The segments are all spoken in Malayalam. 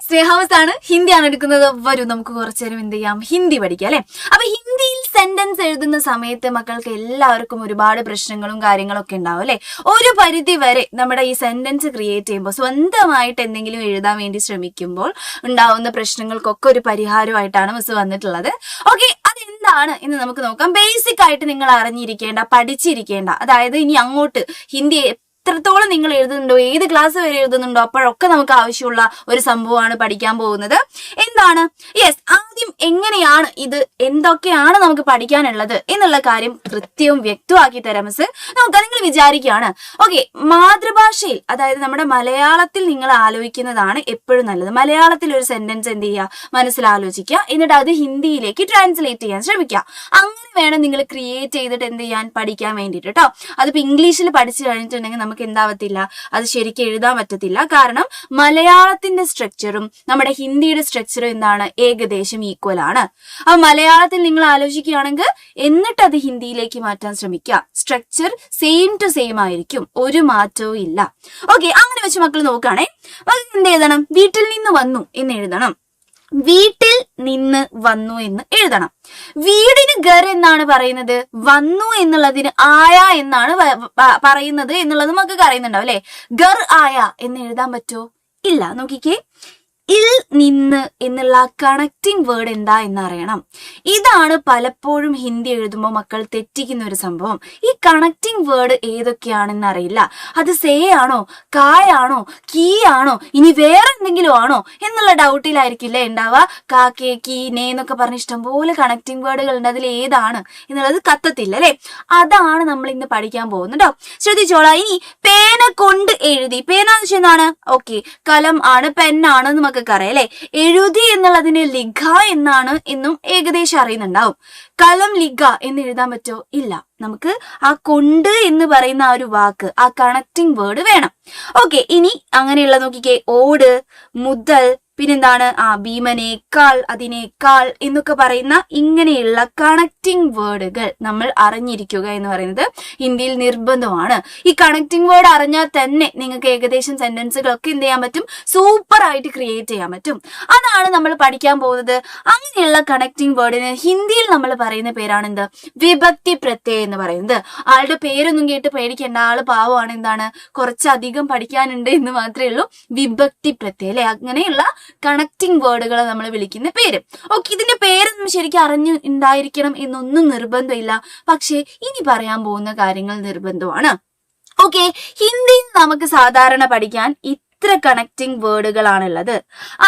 സ്നേഹാവസ് ആണ്, ഹിന്ദിയാണ് എടുക്കുന്നത്. വരൂ നമുക്ക് കുറച്ചു നേരം എന്ത് ചെയ്യാം, ഹിന്ദി പഠിക്കാം അല്ലെ. അപ്പൊ ഹിന്ദിയിൽ സെന്റൻസ് എഴുതുന്ന സമയത്ത് മക്കൾക്ക് എല്ലാവർക്കും ഒരുപാട് പ്രശ്നങ്ങളും കാര്യങ്ങളൊക്കെ ഉണ്ടാവും അല്ലെ. ഒരു പരിധി വരെ നമ്മുടെ ഈ സെന്റൻസ് ക്രിയേറ്റ് ചെയ്യുമ്പോൾ സ്വന്തമായിട്ട് എന്തെങ്കിലും എഴുതാൻ വേണ്ടി ശ്രമിക്കുമ്പോൾ ഉണ്ടാവുന്ന പ്രശ്നങ്ങൾക്കൊക്കെ ഒരു പരിഹാരമായിട്ടാണ് മിസ് വന്നിട്ടുള്ളത്. ഓക്കെ, അതെന്താണ് എന്ന് നമുക്ക് നോക്കാം. ബേസിക് ആയിട്ട് നിങ്ങൾ അറിഞ്ഞിരിക്കേണ്ട, പഠിച്ചിരിക്കേണ്ട, അതായത് ഇനി അങ്ങോട്ട് ഹിന്ദി എത്രത്തോളം നിങ്ങൾ എഴുതുന്നുണ്ടോ, ഏത് ക്ലാസ് വരെ എഴുതുന്നുണ്ടോ, അപ്പോഴൊക്കെ നമുക്ക് ആവശ്യമുള്ള ഒരു സംഭവമാണ് പഠിക്കാൻ പോകുന്നത്. എന്താണ്? യെസ്, ആദ്യം എങ്ങനെയാണ് ഇത്, എന്തൊക്കെയാണ് നമുക്ക് പഠിക്കാനുള്ളത് എന്നുള്ള കാര്യം കൃത്യവും വ്യക്തമാക്കി തരാം മിസ്. നമുക്ക് നിങ്ങൾ വിചാരിക്കുകയാണ്, ഓക്കെ, മാതൃഭാഷയിൽ അതായത് നമ്മുടെ മലയാളത്തിൽ നിങ്ങൾ ആലോചിക്കുന്നതാണ് എപ്പോഴും നല്ലത്. മലയാളത്തിൽ ഒരു സെന്റൻസ് എന്ത് ചെയ്യുക, മനസ്സിലാലോചിക്കുക, എന്നിട്ട് അത് ഹിന്ദിയിലേക്ക് ട്രാൻസ്ലേറ്റ് ചെയ്യാൻ ശ്രമിക്കുക. അങ്ങനെ വേണം നിങ്ങൾ ക്രിയേറ്റ് ചെയ്തിട്ട് എന്ത് ചെയ്യാൻ, പഠിക്കാൻ വേണ്ടിയിട്ട് കേട്ടോ. അതിപ്പോ ഇംഗ്ലീഷിൽ പഠിച്ചു കഴിഞ്ഞിട്ടുണ്ടെങ്കിൽ നമുക്ക് എന്താവത്തില്ല, അത് ശരിക്കും എഴുതാൻ പറ്റത്തില്ല. കാരണം മലയാളത്തിന്റെ സ്ട്രക്ചറും നമ്മുടെ ഹിന്ദിയുടെ സ്ട്രക്ചറും എന്താണ്, ഏകദേശം ഈക്വൽ ആണ്. അപ്പൊ മലയാളത്തിൽ നിങ്ങൾ ആലോചിക്കുകയാണെങ്കിൽ എന്നിട്ട് അത് ഹിന്ദിയിലേക്ക് മാറ്റാൻ ശ്രമിക്കുക. സ്ട്രക്ചർ സെയിം ടു സെയിം ആയിരിക്കും, ഒരു മാറ്റവും ഇല്ല. ഓക്കെ, അങ്ങനെ വെച്ച് മക്കൾ നോക്കുകയാണെ, എന്ത് എഴുതണം, വീട്ടിൽ നിന്ന് വന്നു എന്ന് എഴുതണം. വീട്ടിൽ നിന്ന് വന്നു എന്ന് എഴുതണം. വീടിന് ഗർ എന്നാണ് പറയുന്നത്, വന്നു എന്നുള്ളതിന് ആയ എന്നാണ് പറയുന്നത് എന്നുള്ളത് നമുക്ക് അറിയുന്നുണ്ടാവും അല്ലെ. ഗർ ആയ എന്ന് എഴുതാൻ പറ്റുമോ? ഇല്ല. നോക്കിക്കേ, ഇൽ നിന്ന് എന്നുള്ള കണക്റ്റിംഗ് വേർഡ് എന്താ എന്നറിയണം. ഇതാണ് പലപ്പോഴും ഹിന്ദി എഴുതുമ്പോൾ മക്കൾ തെറ്റിക്കുന്ന ഒരു സംഭവം. ഈ കണക്റ്റിംഗ് വേർഡ് ഏതൊക്കെയാണെന്ന് അറിയില്ല. അത് സേ ആണോ, കായാണോ, കീ ആണോ, ഇനി വേറെ എന്തെങ്കിലും ആണോ എന്നുള്ള ഡൗട്ടിലായിരിക്കില്ലേ ഉണ്ടാവുക. കാ, കെ, കീ, നേ എന്നൊക്കെ പറഞ്ഞ ഇഷ്ടംപോലെ കണക്റ്റിംഗ് വേർഡുകൾ ഉണ്ട്. അതിൽ ഏതാണ് എന്നുള്ളത് കത്തത്തില്ല അല്ലെ. അതാണ് നമ്മൾ ഇന്ന് പഠിക്കാൻ പോകുന്നത് കേട്ടോ. ശ്രദ്ധിച്ചോളാം. ഇനി പേന കൊണ്ട് എഴുതി, പേന എന്ന് വെച്ചാൽ എന്താണ്? ഓക്കെ, കലം ആണ്, പെന്നാണ് നമുക്ക് അറിയാം അല്ലെ. എഴുതി എന്നുള്ളതിന് ലിഖ എന്നാണ് എന്നും ഏകദേശം അറിയുന്നുണ്ടാവും. കലം ലിഖ എന്ന് എഴുതാൻ പറ്റുമോ? ഇല്ല. നമുക്ക് ആ കൊണ്ട് എന്ന് പറയുന്ന ആ ഒരു വാക്ക്, ആ കണക്റ്റിംഗ് വേർഡ് വേണം. ഓക്കെ, ഇനി അങ്ങനെയുള്ള നോക്കിക്കേ, ഓട്, മുതൽ, പിന്നെന്താണ്, ഭീമനേക്കാൾ, അതിനേക്കാൾ എന്നൊക്കെ പറയുന്ന ഇങ്ങനെയുള്ള കണക്റ്റിംഗ് വേർഡുകൾ നമ്മൾ അറിഞ്ഞിരിക്കുക എന്ന് പറയുന്നത് ഹിന്ദിയിൽ നിർബന്ധമാണ്. ഈ കണക്റ്റിംഗ് വേർഡ് അറിഞ്ഞാൽ തന്നെ നിങ്ങൾക്ക് ഏകദേശം സെന്റൻസുകളൊക്കെ എന്ത് ചെയ്യാൻ പറ്റും, സൂപ്പർ ആയിട്ട് ക്രിയേറ്റ് ചെയ്യാൻ പറ്റും. അതാണ് നമ്മൾ പഠിക്കാൻ പോകുന്നത്. അങ്ങനെയുള്ള കണക്റ്റിംഗ് വേർഡിന് ഹിന്ദിയിൽ നമ്മൾ പറയുന്ന പേരാണ് എന്ത്, വിഭക്തി പ്രത്യയം എന്ന് പറയുന്നത്. ആളുടെ പേരൊന്നും കേട്ട് പേടിക്കേണ്ട, ആള് പാവമാണ്, എന്താണ്, കുറച്ചധികം പഠിക്കാനുണ്ട് എന്ന് മാത്രമേ ഉള്ളൂ. വിഭക്തി പ്രത്യയം അല്ലെ. അങ്ങനെയുള്ള കണക്റ്റിംഗ് വേർഡുകളെ നമ്മൾ വിളിക്കുന്ന പേര്. ഓക്കെ, ഇതിന്റെ പേരൊന്നും ശരിക്കും അറിഞ്ഞു ഉണ്ടായിരിക്കണം എന്നൊന്നും നിർബന്ധമില്ല. പക്ഷെ ഇനി പറയാൻ പോകുന്ന കാര്യങ്ങൾ നിർബന്ധമാണ്. ഓക്കെ, ഹിന്ദിയിൽ നമുക്ക് സാധാരണ പഠിക്കാൻ ഇത്ര കണക്റ്റിംഗ് വേർഡുകളാണുള്ളത്.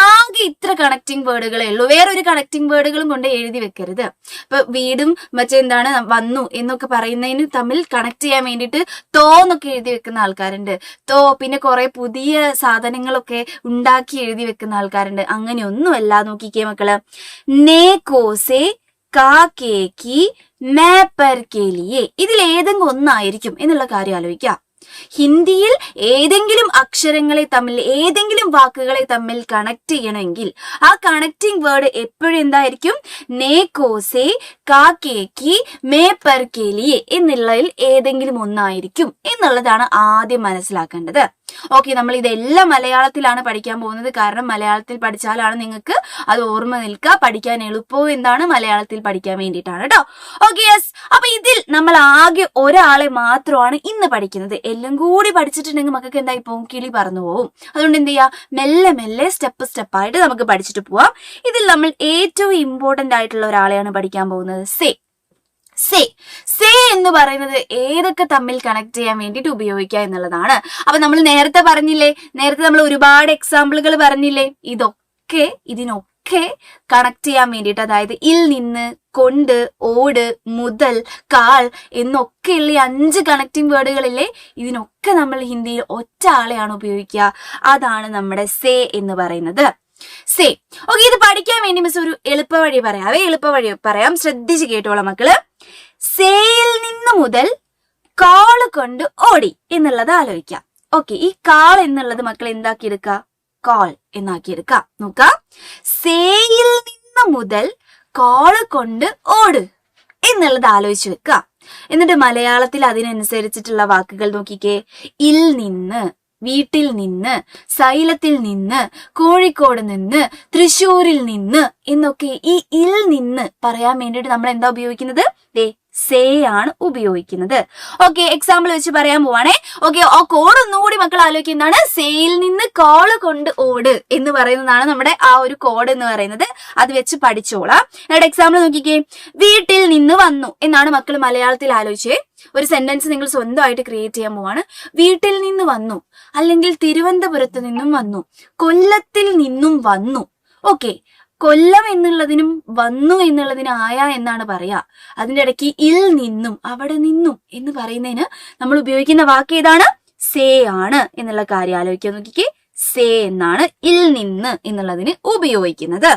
ആകെ ഇത്ര കണക്റ്റിംഗ് വേർഡുകളേ ഉള്ളൂ. വേറൊരു കണക്റ്റിംഗ് വേർഡുകളും കൊണ്ട് എഴുതി വെക്കരുത്. ഇപ്പൊ വീടും മറ്റെന്താണ്, വന്നു എന്നൊക്കെ പറയുന്നതിന് തമ്മിൽ കണക്ട് ചെയ്യാൻ വേണ്ടിയിട്ട് തോ എന്നൊക്കെ എഴുതി വെക്കുന്ന ആൾക്കാരുണ്ട്. തോ, പിന്നെ കുറെ പുതിയ സാധനങ്ങളൊക്കെ ഉണ്ടാക്കി എഴുതി വെക്കുന്ന ആൾക്കാരുണ്ട്. അങ്ങനെയൊന്നുമല്ല. നോക്കിക്കേ മക്കള്, നേ കോസെ കാ കേക്കി മേ പർ കെ ലിയെ, ഇതിൽ ഏതെങ്കിലും ഒന്നായിരിക്കും എന്നുള്ള കാര്യം ആലോചിക്കാം. ഹിന്ദിയിൽ ഏതെങ്കിലും അക്ഷരങ്ങളെ തമ്മിൽ, ഏതെങ്കിലും വാക്കുകളെ തമ്മിൽ കണക്ട് ചെയ്യണമെങ്കിൽ ആ കണക്റ്റിംഗ് വേർഡ് എപ്പോഴും എന്തായിരിക്കും, നേ കോസെ കാ കേക്കി മേ പർ കെ ലിയെ എന്നുള്ളതിൽ ഏതെങ്കിലും ഒന്നായിരിക്കും എന്നുള്ളതാണ് ആദ്യം മനസ്സിലാക്കേണ്ടത്. ഓക്കെ, നമ്മൾ ഇതെല്ലാം മലയാളത്തിലാണ് പഠിക്കാൻ പോകുന്നത്. കാരണം മലയാളത്തിൽ പഠിച്ചാലാണ് നിങ്ങൾക്ക് അത് ഓർമ്മ നിൽക്കുക, പഠിക്കാൻ എളുപ്പവും എന്താണ്, മലയാളത്തിൽ പഠിക്കാൻ വേണ്ടിയിട്ടാണ് കേട്ടോ. Okay, yes. അപ്പൊ ഇതിൽ നമ്മൾ ആകെ ഒരാളെ മാത്രമാണ് ഇന്ന് പഠിക്കുന്നത്. എല്ലാം കൂടി പഠിച്ചിട്ടുണ്ടെങ്കിൽ മക്കൾക്ക് എന്തായി പോകും, കിളി പറന്നു പോവും. അതുകൊണ്ട് എന്ത് ചെയ്യാ, മെല്ലെ മെല്ലെ സ്റ്റെപ്പായിട്ട് നമുക്ക് പഠിച്ചിട്ട് പോവാം. ഇതിൽ നമ്മൾ ഏറ്റവും ഇമ്പോർട്ടന്റ് ആയിട്ടുള്ള ഒരാളെയാണ് പഠിക്കാൻ പോകുന്നത്, സേ. സേ എന്ന് പറയുന്നത് ഏതൊക്കെ തമ്മിൽ കണക്ട് ചെയ്യാൻ വേണ്ടിയിട്ട് ഉപയോഗിക്കുക എന്നുള്ളതാണ്. അപ്പൊ നമ്മൾ നേരത്തെ പറഞ്ഞില്ലേ, നേരത്തെ നമ്മൾ ഒരുപാട് എക്സാമ്പിളുകൾ പറഞ്ഞില്ലേ, ഇതിനൊക്കെ കണക്ട് ചെയ്യാൻ വേണ്ടിയിട്ട്, അതായത് ഇൽ നിന്ന്, കൊണ്ട്, ഓട്, മുതൽ, കാൾ എന്നൊക്കെയുള്ള 5 കണക്റ്റിംഗ് വേർഡുകളില്ലേ, ഇതിനൊക്കെ നമ്മൾ ഹിന്ദിയിൽ ഒറ്റ ആളെയാണ് ഉപയോഗിക്കുക. അതാണ് നമ്മുടെ സേ എന്ന് പറയുന്നത്. സേ. ഓക്കെ, ഇത് പഠിക്കാൻ വേണ്ടി മിസ് ഒരു എളുപ്പവഴി പറയാം. ശ്രദ്ധിച്ച് കേട്ടോളാം മക്കള്. സേയിൽ നിന്ന് മുതൽ കാള് കൊണ്ട് ഓടി എന്നുള്ളത് ആലോചിക്കാം. ഓക്കെ, ഈ കാൾ എന്നുള്ളത് മക്കൾ എന്താക്കി എടുക്ക, കാൾ എന്നാക്കി എടുക്കാം. നോക്കാം, സേയിൽ നിന്ന് മുതൽ കാള് കൊണ്ട് ഓട് എന്നുള്ളത് ആലോചിച്ച് വെക്കുക. എന്നിട്ട് മലയാളത്തിൽ അതിനനുസരിച്ചിട്ടുള്ള വാക്കുകൾ നോക്കിക്കേ. ഇൽ നിന്ന്, വീട്ടിൽ നിന്ന്, സൈലത്തിൽ നിന്ന്, കോഴിക്കോട് നിന്ന്, തൃശ്ശൂരിൽ നിന്ന് എന്നൊക്കെ ഈ ഇൽ നിന്ന് പറയാൻ വേണ്ടിയിട്ട് നമ്മൾ എന്താ ഉപയോഗിക്കുന്നത്? സേ ആണ് ഉപയോഗിക്കുന്നത്. ഓക്കെ, എക്സാമ്പിൾ വെച്ച് പറയാൻ പോവാണേ. ഓക്കെ, ആ കോഡ് ഒന്നുകൂടി മക്കൾ ആലോചിക്കുന്നതാണ്. സേയിൽ നിന്ന് കോള് കൊണ്ട് ഓട് എന്ന് പറയുന്നതാണ് നമ്മുടെ ആ ഒരു കോഡ് എന്ന് പറയുന്നത്. അത് വെച്ച് പഠിച്ചോളാം. എന്നിട്ട് എക്സാമ്പിൾ നോക്കിക്കേ. വീട്ടിൽ നിന്ന് വന്നു എന്നാണ് മക്കൾ മലയാളത്തിൽ ആലോചിച്ചേ. ഒരു സെന്റൻസ് നിങ്ങൾ സ്വന്തമായിട്ട് ക്രിയേറ്റ് ചെയ്യാൻ പോവാണ്. വീട്ടിൽ നിന്ന് വന്നു, അല്ലെങ്കിൽ തിരുവനന്തപുരത്ത് നിന്നും വന്നു, കൊല്ലത്തിൽ നിന്നും വന്നു. ഓക്കെ, കൊല്ലം എന്നുള്ളതിനും വന്നു എന്നുള്ളതിനും ആയ എന്നാണ് പറയാ. അതിന്റെ ഇടയ്ക്ക് ഇൽ നിന്നും, അവിടെ നിന്നും എന്ന് പറയുന്നതിന് നമ്മൾ ഉപയോഗിക്കുന്ന വാക്ക് ഏതാണ്? സേ ആണ് എന്നുള്ള കാര്യം ആലോചിക്കാൻ നോക്കിക്കേ. സേ എന്നാണ് ഇൽ നിന്ന് എന്നുള്ളതിന് ഉപയോഗിക്കുന്നത്.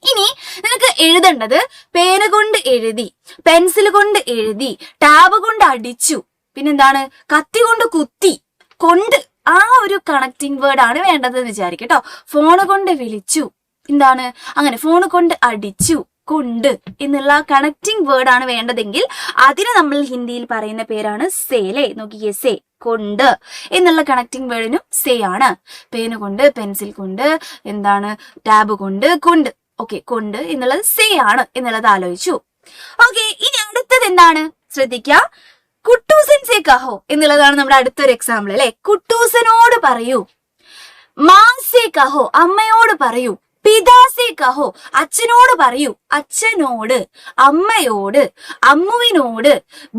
ഇനി നിനക്ക് എഴുതേണ്ടത് പേന കൊണ്ട് എഴുതി, പെൻസിൽ കൊണ്ട് എഴുതി, ടാബ് കൊണ്ട് അടിച്ചു, പിന്നെന്താണ്, കത്തി കൊണ്ട് കുത്തി, കൊണ്ട്, ആ ഒരു കണക്റ്റിംഗ് വേർഡ് ആണ് വേണ്ടത് എന്ന് വിചാരിക്കട്ടോ. ഫോണ് കൊണ്ട് വിളിച്ചു, എന്താണ്, അങ്ങനെ ഫോണ് കൊണ്ട് അടിച്ചു, കൊണ്ട് എന്നുള്ള കണക്റ്റിംഗ് വേർഡ് ആണ് വേണ്ടതെങ്കിൽ അതിന് നമ്മൾ ഹിന്ദിയിൽ പറയുന്ന പേരാണ് സേ. അല്ലേ, നോക്കിയേ, സേ, കൊണ്ട് എന്നുള്ള കണക്റ്റിംഗ് വേർഡിനും സേ ആണ്. പേന കൊണ്ട്, പെൻസിൽ കൊണ്ട്, എന്താണ്, ടാബ് കൊണ്ട്, കൊണ്ട്. ഓക്കെ, കൊണ്ട് എന്നുള്ളത് സേ ആണ് എന്നുള്ളത് ആലോചിച്ചു. ഓക്കെ, ഇനി അടുത്തത് എന്താണ് ശ്രദ്ധിക്കുക. കുട്ടൂസൻ സേ കഹോ എന്നുള്ളതാണ് നമ്മുടെ അടുത്തൊരു എക്സാമ്പിൾ. അല്ലെ, കുട്ടൂസനോട് പറയൂ. മാ സേ കഹോ, അമ്മയോട് പറയൂ. പിതാസേ കഹോ, അച്ഛനോട് പറയൂ. അച്ഛനോട്, അമ്മയോട്, അമ്മുവിനോട്,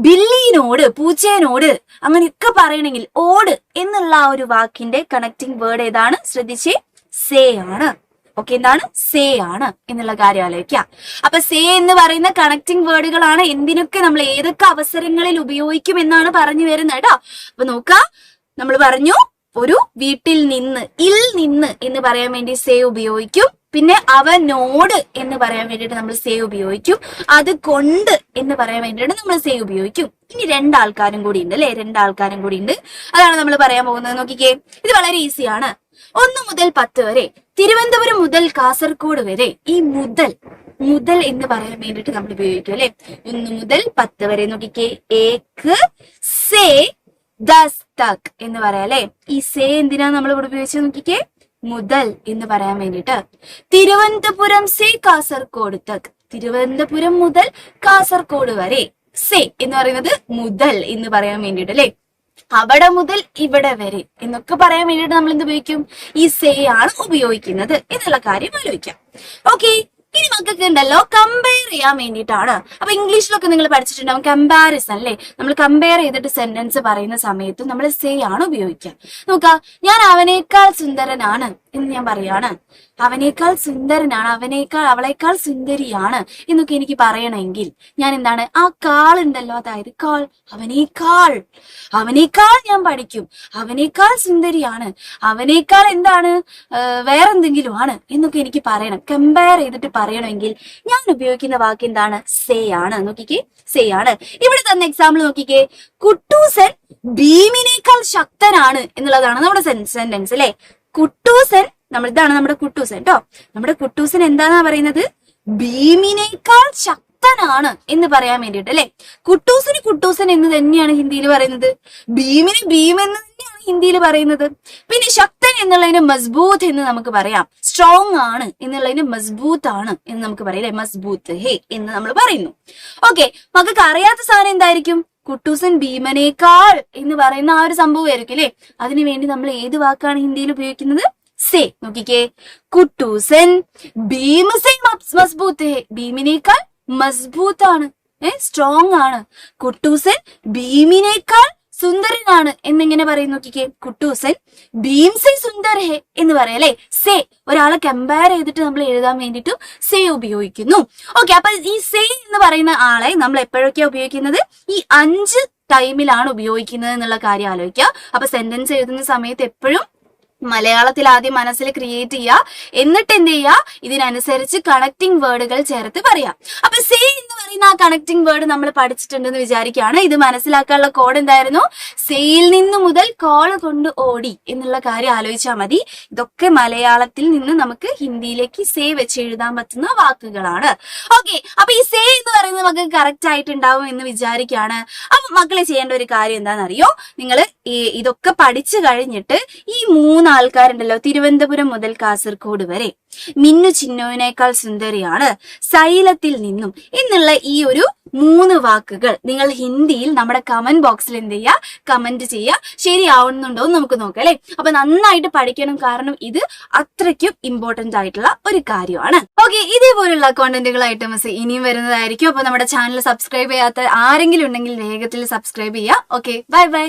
ബില്ലിനോട്, പൂച്ചേനോട്, അങ്ങനെയൊക്കെ പറയണമെങ്കിൽ ഓട് എന്നുള്ള ആ ഒരു വാക്കിന്റെ കണക്റ്റിംഗ് വേർഡ് ഏതാണ്? ശ്രദ്ധിച്ചേ, സേ ആണ്. ഓക്കെ, എന്താണ്? സേ ആണ് എന്നുള്ള കാര്യം ആലോചിക്കുക. അപ്പൊ സേ എന്ന് പറയുന്ന കണക്റ്റിംഗ് വേർഡുകളാണ് എന്തിനൊക്കെ നമ്മൾ ഏതൊക്കെ അവസരങ്ങളിൽ ഉപയോഗിക്കും എന്നാണ് പറഞ്ഞു വരുന്നത് കേട്ടോ. അപ്പൊ നോക്കാം, നമ്മൾ പറഞ്ഞു ഒരു വീട്ടിൽ നിന്ന്, ഇൽ നിന്ന് എന്ന് പറയാൻ വേണ്ടി സേ ഉപയോഗിക്കും. പിന്നെ അവനോട് എന്ന് പറയാൻ വേണ്ടിയിട്ട് നമ്മൾ സേ ഉപയോഗിക്കും. അത് കൊണ്ട് എന്ന് പറയാൻ വേണ്ടിയിട്ട് നമ്മൾ സേ ഉപയോഗിക്കും. ഇനി രണ്ടാൾക്കാരും കൂടി ഉണ്ട്. അല്ലെ, രണ്ടാൾക്കാരും കൂടി ഉണ്ട്. അതാണ് നമ്മൾ പറയാൻ പോകുന്നത്. നോക്കിക്കേ, ഇത് വളരെ ഈസിയാണ്. 1 മുതൽ 10 വരെ, തിരുവനന്തപുരം മുതൽ കാസർഗോഡ് വരെ. ഈ മുതൽ, മുതൽ എന്ന് പറയാൻ വേണ്ടിയിട്ട് നമ്മൾ ഉപയോഗിക്കും. അല്ലെ, 1 മുതൽ 10 വരെ. നോക്കിക്കേ, ഏക്ക് സേ 10 തക് എന്ന് പറയാം. അല്ലെ, ഈ സേ എന്തിനാണ് നമ്മൾ ഇവിടെ ഉപയോഗിച്ചത്? നോക്കിക്കേ, മുതൽ എന്ന് പറയാൻ വേണ്ടിട്ട്. തിരുവനന്തപുരം സേ കാസർഗോഡ് തക്, തിരുവനന്തപുരം മുതൽ കാസർഗോഡ് വരെ. സേ എന്ന് പറയുന്നത് മുതൽ എന്ന് പറയാൻ വേണ്ടിട്ട്. അല്ലെ, അവിടെ മുതൽ ഇവിടെ വരെ എന്നൊക്കെ പറയാൻ വേണ്ടിട്ട് നമ്മൾ എന്ത് ഉപയോഗിക്കും? ഈ സേ ആണ് ഉപയോഗിക്കുന്നത് എന്നുള്ള കാര്യം ആലോചിക്കാം. ഓക്കെ, ഇനി മക്കൾക്ക് ഉണ്ടല്ലോ കമ്പയർ ചെയ്യാൻ വേണ്ടിയിട്ടാണ്. അപ്പൊ ഇംഗ്ലീഷിലൊക്കെ നിങ്ങൾ പഠിച്ചിട്ടുണ്ടാവും കമ്പാരിസൺ. അല്ലെ, നമ്മൾ കമ്പയർ ചെയ്തിട്ട് സെന്റൻസ് പറയുന്ന സമയത്ത് നമ്മൾ സേ ആണ് ഉപയോഗിക്കുക. നോക്കാം, ഞാൻ അവനേക്കാൾ സുന്ദരനാണ് എന്ന് ഞാൻ പറയാണ്. അവനേക്കാൾ സുന്ദരനാണ്, അവളേക്കാൾ സുന്ദരിയാണ് എന്നൊക്കെ എനിക്ക് പറയണമെങ്കിൽ ഞാൻ എന്താണ്, ആ കാൾ ഉണ്ടല്ലോ, അതായത് കാൾ, അവനേക്കാൾ ഞാൻ പഠിക്കും, അവനേക്കാൾ സുന്ദരിയാണ്, അവനേക്കാൾ എന്താണ്, വേറെന്തെങ്കിലും ആണ് എന്നൊക്കെ എനിക്ക് പറയണം. കമ്പയർ ചെയ്തിട്ട് പറയണമെങ്കിൽ ഞാൻ ഉപയോഗിക്കുന്ന വാക്ക് എന്താണ്? സേ ആണ്. നോക്കിക്കേ, സേ ആണ്. ഇവിടെ തന്ന എക്സാമ്പിൾ നോക്കിക്കേ, കുട്ടൂസൻ ഭീമിനേക്കാൾ ശക്തനാണ് എന്നുള്ളതാണ് നമ്മുടെ സെന്റൻസ്. അല്ലെ, കുട്ടൂസൻ, ഇതാണ് നമ്മുടെ കുട്ടൂസൻ കേട്ടോ. നമ്മുടെ കുട്ടൂസൻ എന്താന്നാ പറയുന്നത്? ഭീമിനേക്കാൾ ശക്തനാണ് എന്ന് പറയാൻ വേണ്ടിയിട്ട്. അല്ലെ, കുട്ടൂസൻ എന്ന് തന്നെയാണ് ഹിന്ദിയിൽ പറയുന്നത്. ഭീമിന് ഭീം എന്ന് തന്നെയാണ് ഹിന്ദിയിൽ പറയുന്നത്. പിന്നെ ശക്തൻ എന്നുള്ളതിന് മസ്ബൂത്ത് എന്ന് നമുക്ക് പറയാം. സ്ട്രോങ് ആണ് എന്നുള്ളതിന് മസ്ബൂത്ത് ആണ് എന്ന് നമുക്ക് പറയാം. അല്ലെ, മസ്ബൂത്ത് ഹേ എന്ന് നമ്മൾ പറയുന്നു. ഓക്കെ, മക്കൾക്ക് അറിയാത്ത സാധനം എന്തായിരിക്കും? കുട്ടൂസൻ ഭീമനേക്കാൾ എന്ന് പറയുന്ന ആ ഒരു സംഭവമായിരിക്കും. അല്ലെ, അതിനു വേണ്ടി നമ്മൾ ഏത് വാക്കാണ് ഹിന്ദിയിൽ ഉപയോഗിക്കുന്നത്? സേ. നോക്കിക്കേ, കുട്ടൂസൻ ഭീമസേ മസ്ബൂത്ത് ഹേ, ഭീമിനേക്കാൾ മസ്ബൂത്താണ്, സ്ട്രോങ് ആണ്. കുട്ടൂസൻ ഭീമിനേക്കാൾ സുന്ദരനാണ് എന്നിങ്ങനെ പറയും. നോക്കിക്കേ, കുട്ടൂസൻ ഭീം സേ സുന്ദർ ഹേ എന്ന് പറയാം. അല്ലെ, സേ ഒരാളെ കമ്പയർ ചെയ്തിട്ട് നമ്മൾ എഴുതാൻ വേണ്ടിയിട്ട് സേ ഉപയോഗിക്കുന്നു. ഓക്കെ, അപ്പൊ ഈ സേ എന്ന് പറയുന്ന ആളെ നമ്മൾ എപ്പോഴൊക്കെയാ ഉപയോഗിക്കുന്നത്? ഈ 5 ടൈമിലാണ് ഉപയോഗിക്കുന്നത് എന്നുള്ള കാര്യം ആലോചിക്കുക. അപ്പൊ സെന്റൻസ് എഴുതുന്ന സമയത്ത് എപ്പോഴും മലയാളത്തിൽ ആദ്യം മനസ്സിൽ ക്രിയേറ്റ് ചെയ്യുക, എന്നിട്ട് എന്ത് ചെയ്യുക, ഇതിനനുസരിച്ച് കണക്റ്റിംഗ് വേർഡുകൾ ചേർത്ത് പറയാം. അപ്പൊ സേ എന്ന് പറയുന്ന ആ കണക്റ്റിംഗ് വേർഡ് നമ്മൾ പഠിച്ചിട്ടുണ്ടെന്ന് വിചാരിക്കുകയാണ്. ഇത് മനസ്സിലാക്കാനുള്ള കോഡ് എന്തായിരുന്നു? സേയിൽ നിന്ന് മുതൽ കോള് കൊണ്ട് ഓടി എന്നുള്ള കാര്യം ആലോചിച്ചാൽ മതി. ഇതൊക്കെ മലയാളത്തിൽ നിന്ന് നമുക്ക് ഹിന്ദിയിലേക്ക് സേ വെച്ച് എഴുതാൻ പറ്റുന്ന വാക്കുകളാണ്. ഓക്കെ, അപ്പൊ ഈ സേ എന്ന് പറയുന്നത് മക്കൾക്ക് കറക്റ്റ് ആയിട്ടുണ്ടാവും എന്ന് വിചാരിക്കുകയാണ്. അപ്പൊ മക്കളെ ചെയ്യേണ്ട ഒരു കാര്യം എന്താണെന്നറിയോ? നിങ്ങൾ ഇതൊക്കെ പഠിച്ചു കഴിഞ്ഞിട്ട് ഈ 3 ആൾക്കാരുണ്ടല്ലോ, തിരുവനന്തപുരം മുതൽ കാസർഗോഡ് വരെ, മിന്നു ചിന്നുവിനേക്കാൾ സുന്ദരിയാണ്, സൈലത്തിൽ നിന്നും എന്നുള്ള ഈ ഒരു 3 വാക്കുകൾ നിങ്ങൾ ഹിന്ദിയിൽ നമ്മുടെ കമന്റ് ബോക്സിൽ എന്ത് ചെയ്യുക, കമന്റ് ചെയ്യുക. ശരിയാവുന്നുണ്ടോ എന്ന് നമുക്ക് നോക്കാം അല്ലെ. അപ്പൊ നന്നായിട്ട് പഠിക്കണം, കാരണം ഇത് അത്രയ്ക്കും ഇമ്പോർട്ടന്റ് ആയിട്ടുള്ള ഒരു കാര്യമാണ്. ഓക്കെ, ഇതേപോലുള്ള കോണ്ടന്റുകളായിട്ട് മിസ് ഇനിയും വരുന്നതായിരിക്കും. അപ്പൊ നമ്മുടെ ചാനൽ സബ്സ്ക്രൈബ് ചെയ്യാത്ത ആരെങ്കിലും ഉണ്ടെങ്കിൽ വേഗത്തിൽ സബ്സ്ക്രൈബ് ചെയ്യുക. Okay, bye bye.